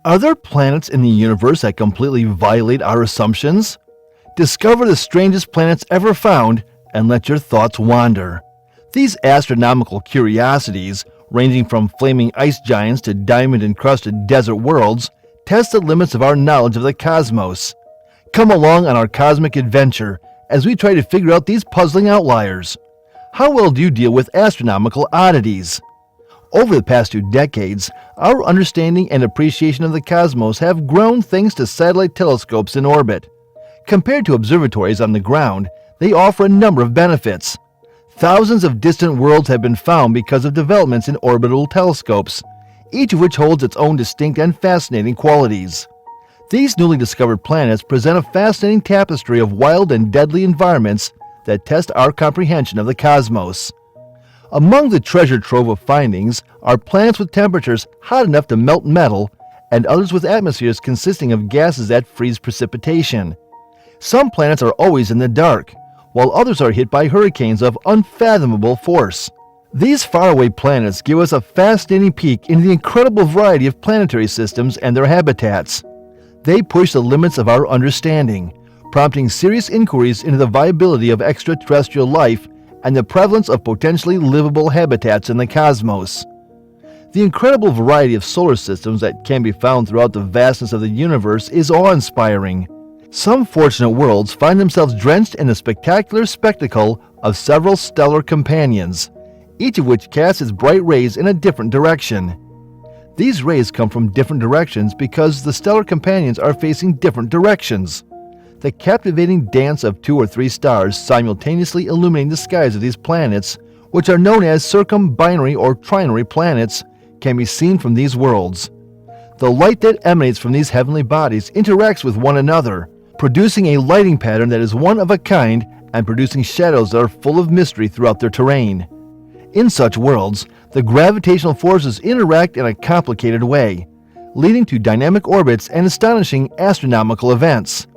Are there planets in the universe that completely violate our assumptions? Discover the strangest planets ever found and let your thoughts wander. These astronomical curiosities, ranging from flaming ice giants to diamond-encrusted desert worlds, test the limits of our knowledge of the cosmos. Come along on our cosmic adventure as we try to figure out these puzzling outliers. How well do you deal with astronomical oddities? Over the past 2 decades, our understanding and appreciation of the cosmos have grown thanks to satellite telescopes in orbit. Compared to observatories on the ground, they offer a number of benefits. Thousands of distant worlds have been found because of developments in orbital telescopes, each of which holds its own distinct and fascinating qualities. These newly discovered planets present a fascinating tapestry of wild and deadly environments that test our comprehension of the cosmos. Among the treasure trove of findings are planets with temperatures hot enough to melt metal and others with atmospheres consisting of gases that freeze precipitation. Some planets are always in the dark, while others are hit by hurricanes of unfathomable force. These faraway planets give us a fascinating peek into the incredible variety of planetary systems and their habitats. They push the limits of our understanding, prompting serious inquiries into the viability of extraterrestrial life and the prevalence of potentially livable habitats in the cosmos. The incredible variety of solar systems that can be found throughout the vastness of the universe is awe-inspiring. Some fortunate worlds find themselves drenched in the spectacular spectacle of several stellar companions, each of which casts its bright rays in a different direction. These rays come from different directions because the stellar companions are facing different directions. The captivating dance of 2 or 3 stars simultaneously illuminating the skies of these planets, which are known as circumbinary or trinary planets, can be seen from these worlds. The light that emanates from these heavenly bodies interacts with one another, producing a lighting pattern that is one of a kind and producing shadows that are full of mystery throughout their terrain. In such worlds, the gravitational forces interact in a complicated way, leading to dynamic orbits and astonishing astronomical events.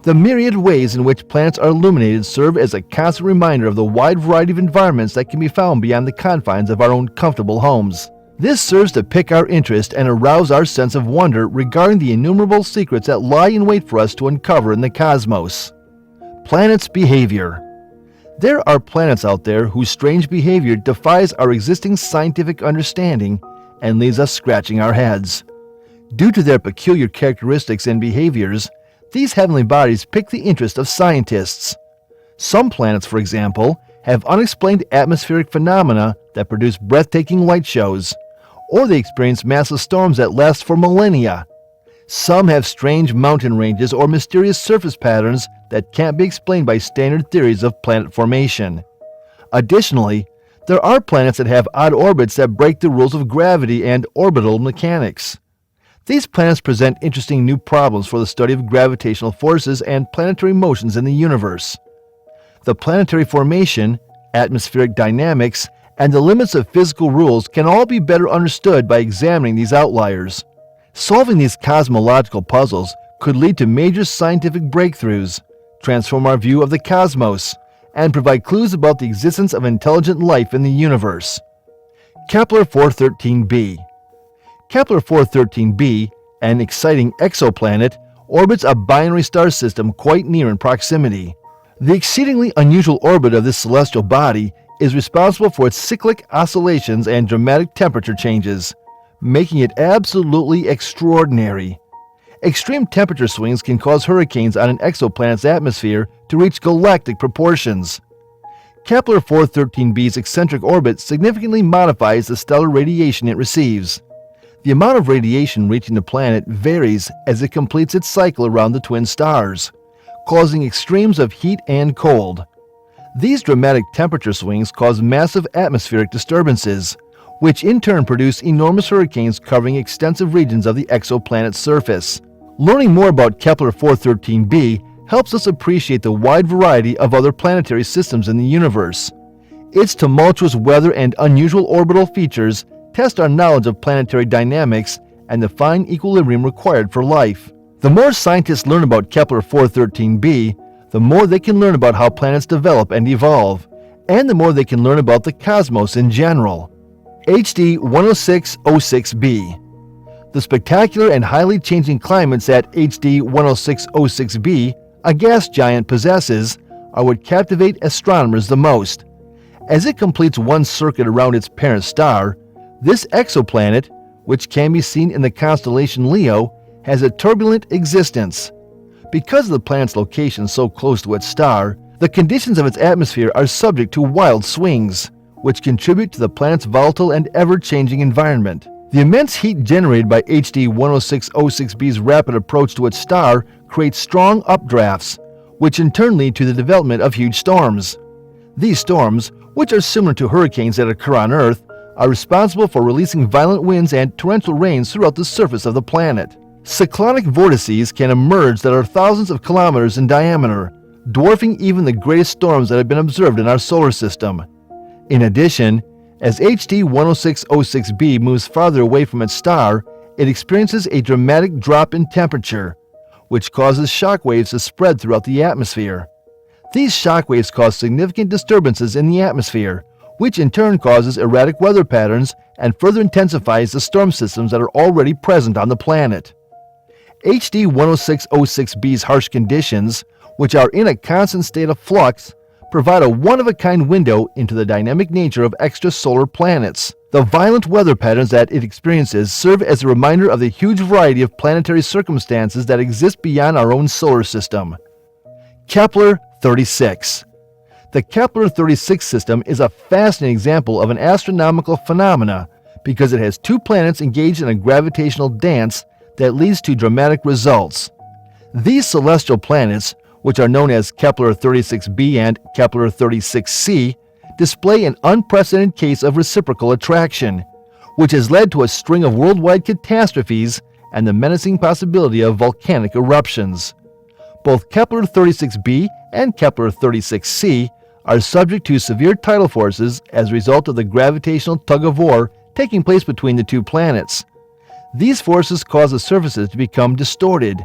The myriad ways in which planets are illuminated serve as a constant reminder of the wide variety of environments that can be found beyond the confines of our own comfortable homes. This serves to pique our interest and arouse our sense of wonder regarding the innumerable secrets that lie in wait for us to uncover in the cosmos. Planets' behavior. There are planets out there whose strange behavior defies our existing scientific understanding and leaves us scratching our heads. Due to their peculiar characteristics and behaviors, these heavenly bodies pique the interest of scientists. Some planets, for example, have unexplained atmospheric phenomena that produce breathtaking light shows, or they experience massive storms that last for millennia. Some have strange mountain ranges or mysterious surface patterns that can't be explained by standard theories of planet formation. Additionally, there are planets that have odd orbits that break the rules of gravity and orbital mechanics. These planets present interesting new problems for the study of gravitational forces and planetary motions in the universe. The planetary formation, atmospheric dynamics, and the limits of physical rules can all be better understood by examining these outliers. Solving these cosmological puzzles could lead to major scientific breakthroughs, transform our view of the cosmos, and provide clues about the existence of intelligent life in the universe. Kepler 413b. Kepler 413b, an exciting exoplanet, orbits a binary star system quite near in proximity. The exceedingly unusual orbit of this celestial body is responsible for its cyclic oscillations and dramatic temperature changes, making it absolutely extraordinary. Extreme temperature swings can cause hurricanes on an exoplanet's atmosphere to reach galactic proportions. Kepler 413b's eccentric orbit significantly modifies the stellar radiation it receives. The amount of radiation reaching the planet varies as it completes its cycle around the twin stars, causing extremes of heat and cold. These dramatic temperature swings cause massive atmospheric disturbances, which in turn produce enormous hurricanes covering extensive regions of the exoplanet's surface. Learning more about Kepler 413b helps us appreciate the wide variety of other planetary systems in the universe. Its tumultuous weather and unusual orbital features test our knowledge of planetary dynamics and the fine equilibrium required for life. The more scientists learn about Kepler 413b, the more they can learn about how planets develop and evolve, and the more they can learn about the cosmos in general. HD 10606b. The spectacular and highly changing climates that HD 10606b, a gas giant, possesses are what captivate astronomers the most. As it completes one circuit around its parent star, this exoplanet, which can be seen in the constellation Leo, has a turbulent existence. Because of the planet's location so close to its star, the conditions of its atmosphere are subject to wild swings, which contribute to the planet's volatile and ever-changing environment. The immense heat generated by HD 10606b's rapid approach to its star creates strong updrafts, which in turn lead to the development of huge storms. These storms, which are similar to hurricanes that occur on Earth, are responsible for releasing violent winds and torrential rains throughout the surface of the planet. Cyclonic vortices can emerge that are thousands of kilometers in diameter, dwarfing even the greatest storms that have been observed in our solar system. In addition, as HD 10606b moves farther away from its star, it experiences a dramatic drop in temperature, which causes shock waves to spread throughout the atmosphere. These shock waves cause significant disturbances in the atmosphere, which in turn causes erratic weather patterns and further intensifies the storm systems that are already present on the planet. HD 10606b's harsh conditions, which are in a constant state of flux, provide a one-of-a-kind window into the dynamic nature of extrasolar planets. The violent weather patterns that it experiences serve as a reminder of the huge variety of planetary circumstances that exist beyond our own solar system. Kepler 36. The Kepler 36 system is a fascinating example of an astronomical phenomena because it has two planets engaged in a gravitational dance that leads to dramatic results. These celestial planets, which are known as Kepler 36b and Kepler 36c, display an unprecedented case of reciprocal attraction, which has led to a string of worldwide catastrophes and the menacing possibility of volcanic eruptions. Both Kepler 36b and Kepler 36c are subject to severe tidal forces as a result of the gravitational tug-of-war taking place between the two planets. These forces cause the surfaces to become distorted,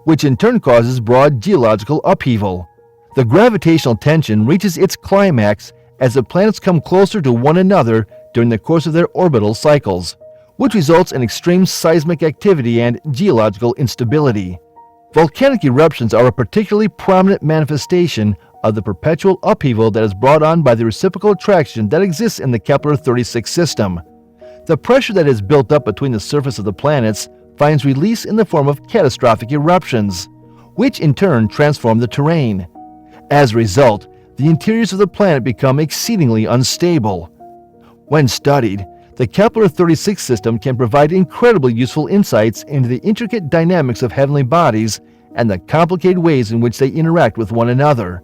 which in turn causes broad geological upheaval. The gravitational tension reaches its climax as the planets come closer to one another during the course of their orbital cycles, which results in extreme seismic activity and geological instability. Volcanic eruptions are a particularly prominent manifestation of the perpetual upheaval that is brought on by the reciprocal attraction that exists in the Kepler 36 system. The pressure that is built up between the surface of the planets finds release in the form of catastrophic eruptions, which in turn transform the terrain. As a result, the interiors of the planet become exceedingly unstable. When studied, the Kepler 36 system can provide incredibly useful insights into the intricate dynamics of heavenly bodies and the complicated ways in which they interact with one another.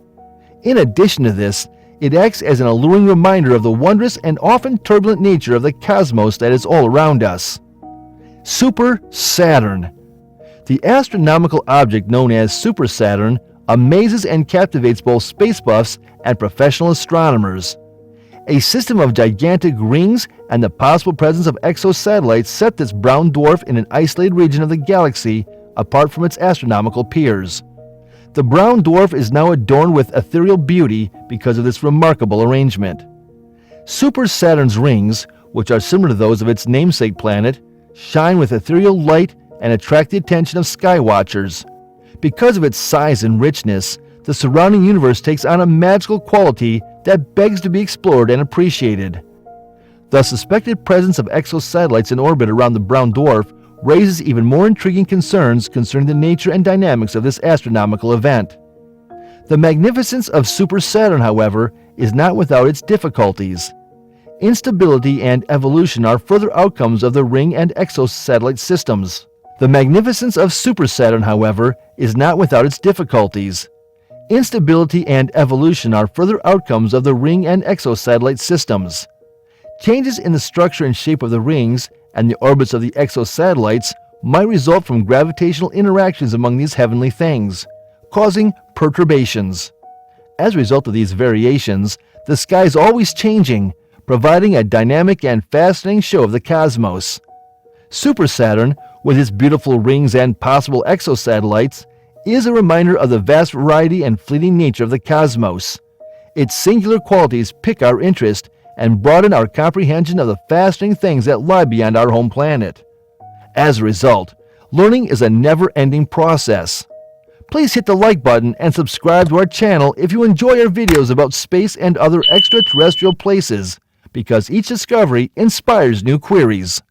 In addition to this, it acts as an alluring reminder of the wondrous and often turbulent nature of the cosmos that is all around us. Super Saturn. The astronomical object known as Super Saturn amazes and captivates both space buffs and professional astronomers. A system of gigantic rings and the possible presence of exosatellites set this brown dwarf in an isolated region of the galaxy apart from its astronomical peers. The brown dwarf is now adorned with ethereal beauty because of this remarkable arrangement. Super Saturn's rings, which are similar to those of its namesake planet, shine with ethereal light and attract the attention of skywatchers. Because of its size and richness, the surrounding universe takes on a magical quality that begs to be explored and appreciated. The suspected presence of exosatellites in orbit around the brown dwarf raises even more intriguing concerns concerning the nature and dynamics of this astronomical event. The magnificence of Super Saturn, however, is not without its difficulties. Instability and evolution are further outcomes of the ring and exosatellite systems. The magnificence of Super Saturn, however, is not without its difficulties. Instability and evolution are further outcomes of the ring and exosatellite systems. Changes in the structure and shape of the rings and the orbits of the exosatellites might result from gravitational interactions among these heavenly things, causing perturbations. As a result of these variations, the sky is always changing, providing a dynamic and fascinating show of the cosmos. Super Saturn, with its beautiful rings and possible exosatellites, is a reminder of the vast variety and fleeting nature of the cosmos. Its singular qualities pique our interest and broaden our comprehension of the fascinating things that lie beyond our home planet. As a result, learning is a never-ending process. Please hit the like button and subscribe to our channel if you enjoy our videos about space and other extraterrestrial places, because each discovery inspires new queries.